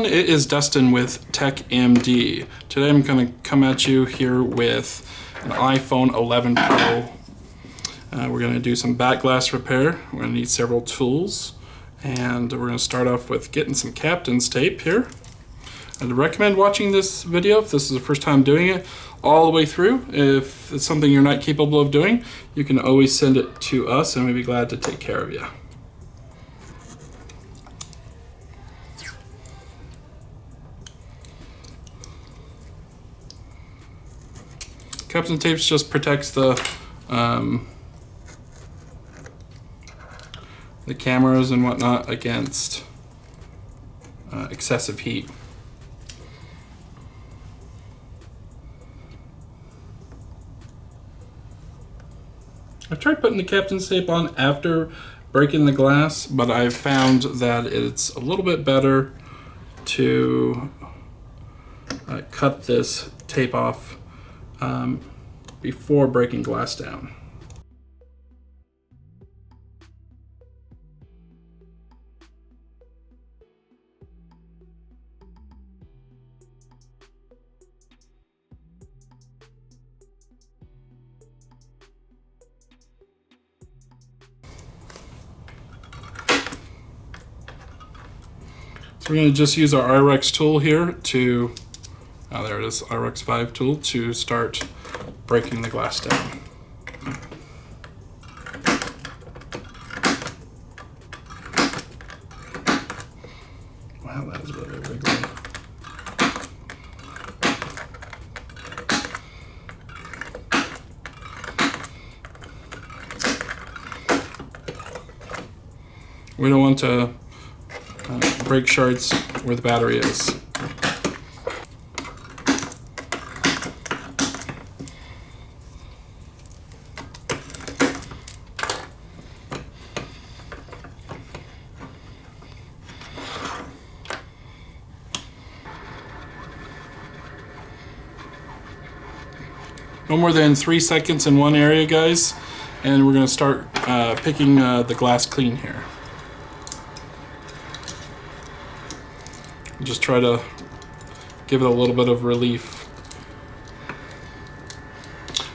everyone, it is Dustin with Tech MD. Today I'm going to come at you here with an iPhone 11 Pro. We're going to do some back glass repair. We're going to need several tools, and we're going to start off with getting some Kapton's tape here. I'd recommend watching this video if this is the first time doing it all the way through. If it's something you're not capable of doing, you can always send it to us and we'd be glad to take care of you. Kapton tape just protects the cameras and whatnot against excessive heat. I've tried putting the Kapton's tape on after breaking the glass, but I've found that it's a little bit better to cut this tape off before breaking glass down. So we're going to just use our IREX tool here to, there it is, IREX 5 tool to start breaking the glass down. Wow, that is really a big one. We don't want to break shards where the battery is. No more than 3 seconds in one area, guys, and we're going to start picking the glass clean here. Just try to give it a little bit of relief.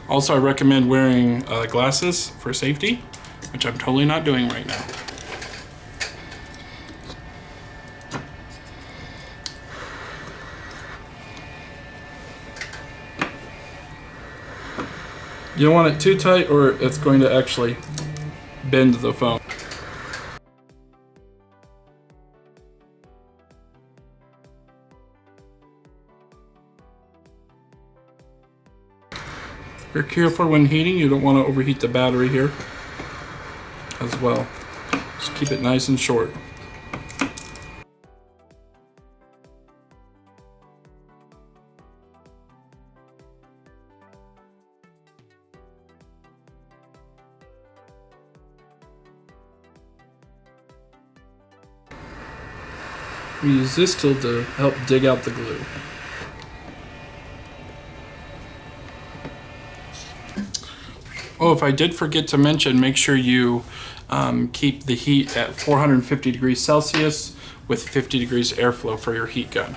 Also, I recommend wearing glasses for safety, which I'm totally not doing right now. You don't want it too tight or it's going to actually bend the phone. Be careful when heating, you don't want to overheat the battery here as well. Just keep it nice and short. We use this tool to help dig out the glue. Oh, if I did forget to mention, make sure you keep the heat at 450 degrees Celsius with 50 degrees airflow for your heat gun.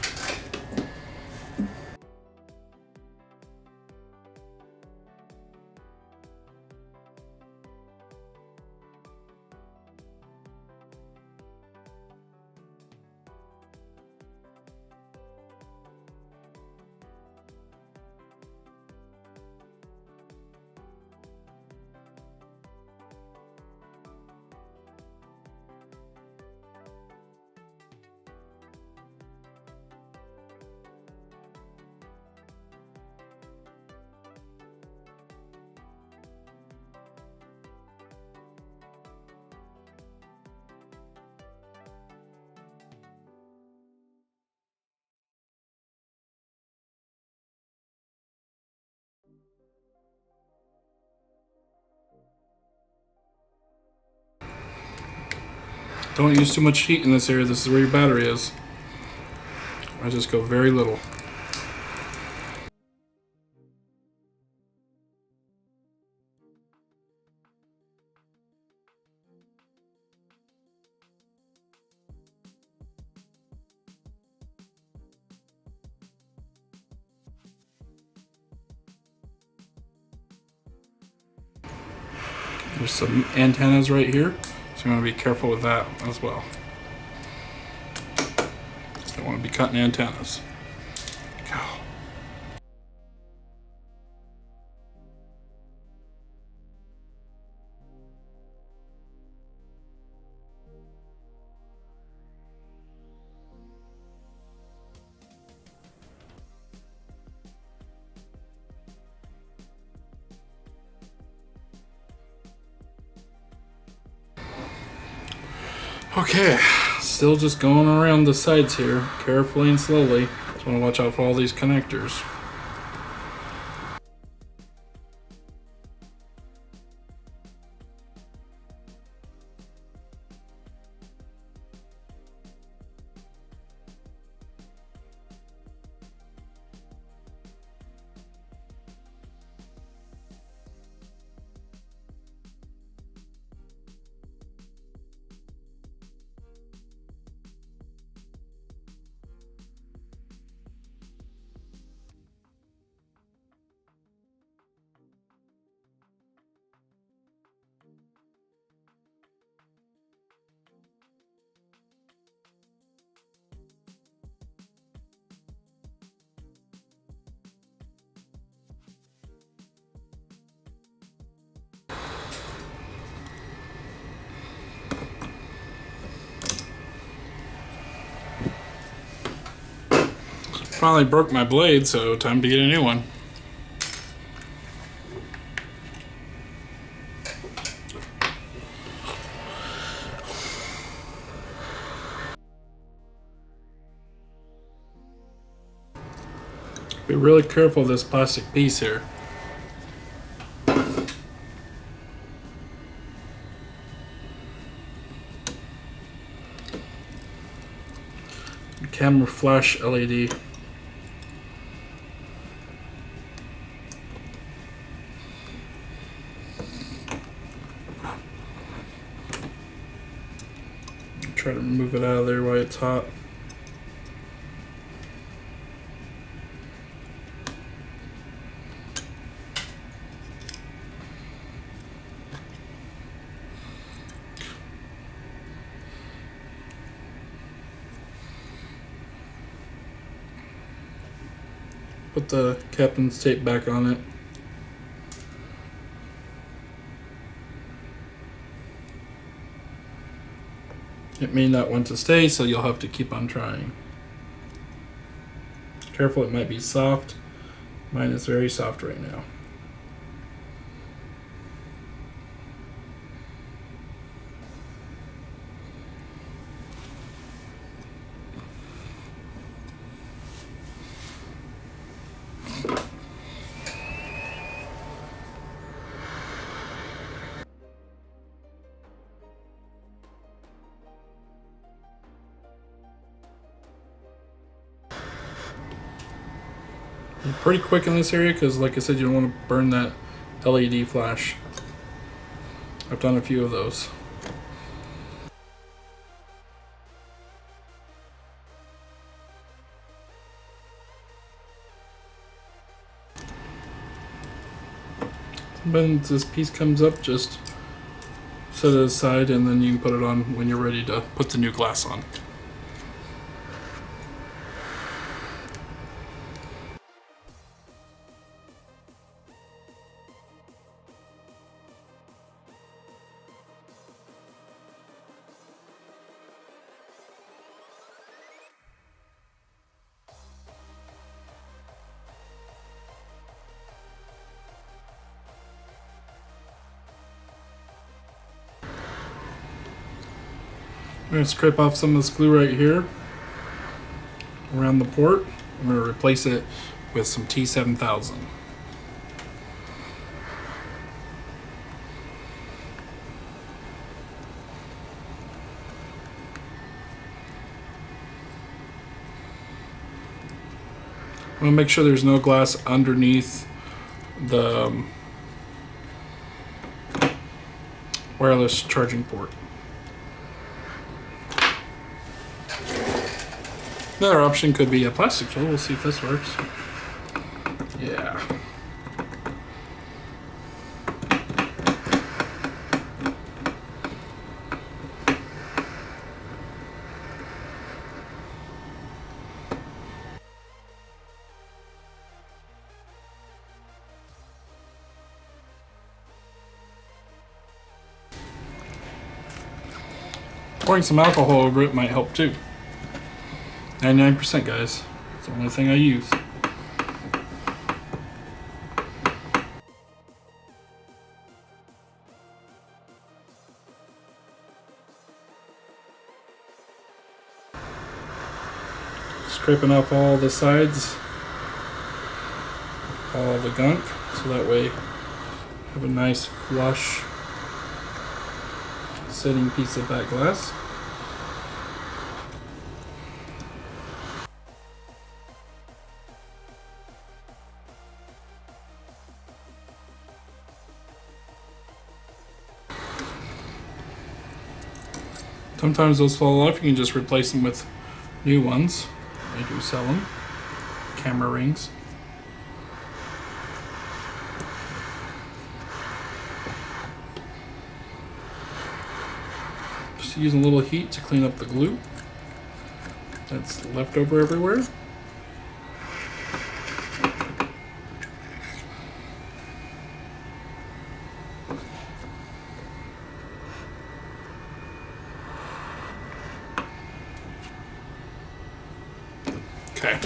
Don't use too much heat in this area. This is where your battery is. I just go very little. There's some antennas right here, so you want to be careful with that as well. Don't want to be cutting antennas. Go. Okay, still just going around the sides here, carefully and slowly. Just want to watch out for all these connectors. Finally broke my blade, so time to get a new one. Be really careful of this plastic piece here. Camera flash LED. Try to move it out of there while it's hot. Put the captain's tape back on it. It may not want to stay, so you'll have to keep on trying. Careful, it might be soft. Mine is very soft right now. I'm pretty quick in this area because, like I said, you don't want to burn that LED flash. I've done a few of those. When this piece comes up, just set it aside and then you can put it on when you're ready to put the new glass on. I'm going to scrape off some of this glue right here around the port. I'm going to replace it with some T7000. I'm going to make sure there's no glass underneath the wireless charging port. Another option could be a plastic tool. We'll see if this works. Yeah. Pouring some alcohol over it might help too. 99%, guys. It's the only thing I use. Scraping off all the sides, all the gunk, so that way you have a nice flush sitting piece of back glass. Sometimes those fall off, you can just replace them with new ones. They do sell them. Camera rings. Just using a little heat to clean up the glue that's left over everywhere. Okay.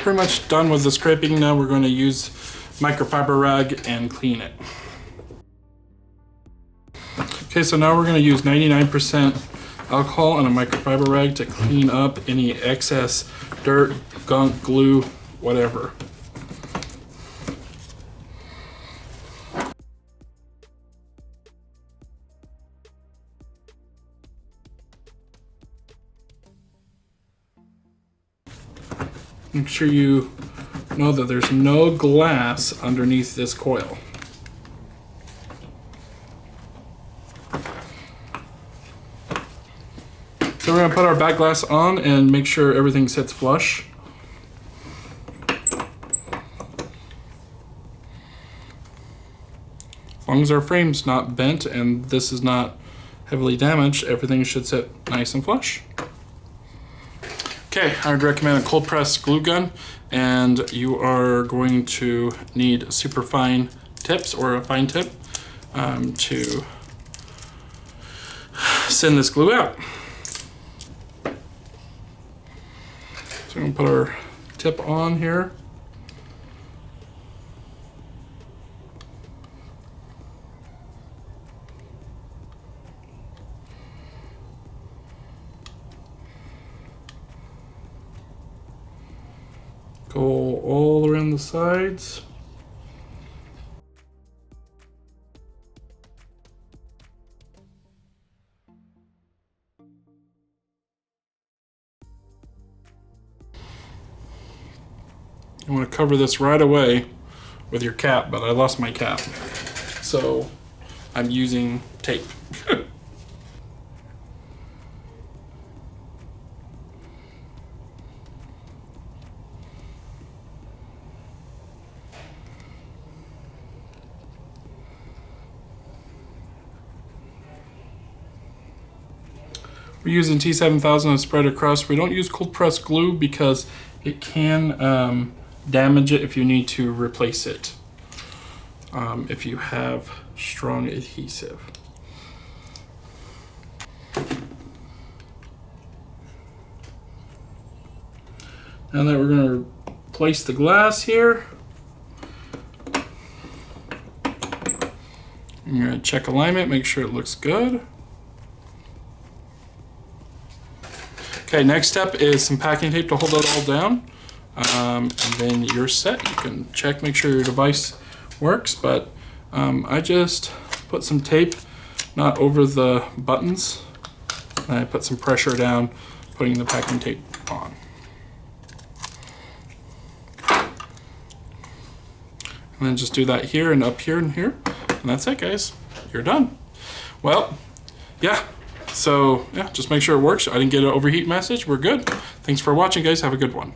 Pretty much done with the scraping. Now we're going to use microfiber rag and clean it. Okay, so now we're going to use 99% alcohol and a microfiber rag to clean up any excess dirt, gunk, glue, whatever. Make sure you know that there's no glass underneath this coil. So we're going to put our back glass on and make sure everything sits flush. As long as our frame's not bent and this is not heavily damaged, everything should sit nice and flush. Okay, I would recommend a cold press glue gun, and you are going to need super fine tips or a fine tip to send this glue out. So we're going to put our tip on here. Go all around the sides. You want to cover this right away with your cap, but I lost my cap, so I'm using tape. We're using T7000 to spread across. We don't use cold press glue because it can damage it if you need to replace it. If you have strong adhesive. Now that we're going to place the glass here, I'm going to check alignment, make sure it looks good. Okay, next step is some packing tape to hold it all down. And then you're set. You can check, make sure your device works, but I just put some tape, not over the buttons, and I put some pressure down, putting the packing tape on. And then just do that here and up here and here, and that's it, guys. You're done. Well, yeah. So yeah, just make sure it works. I didn't get an overheat message. We're good. Thanks for watching, guys. Have a good one.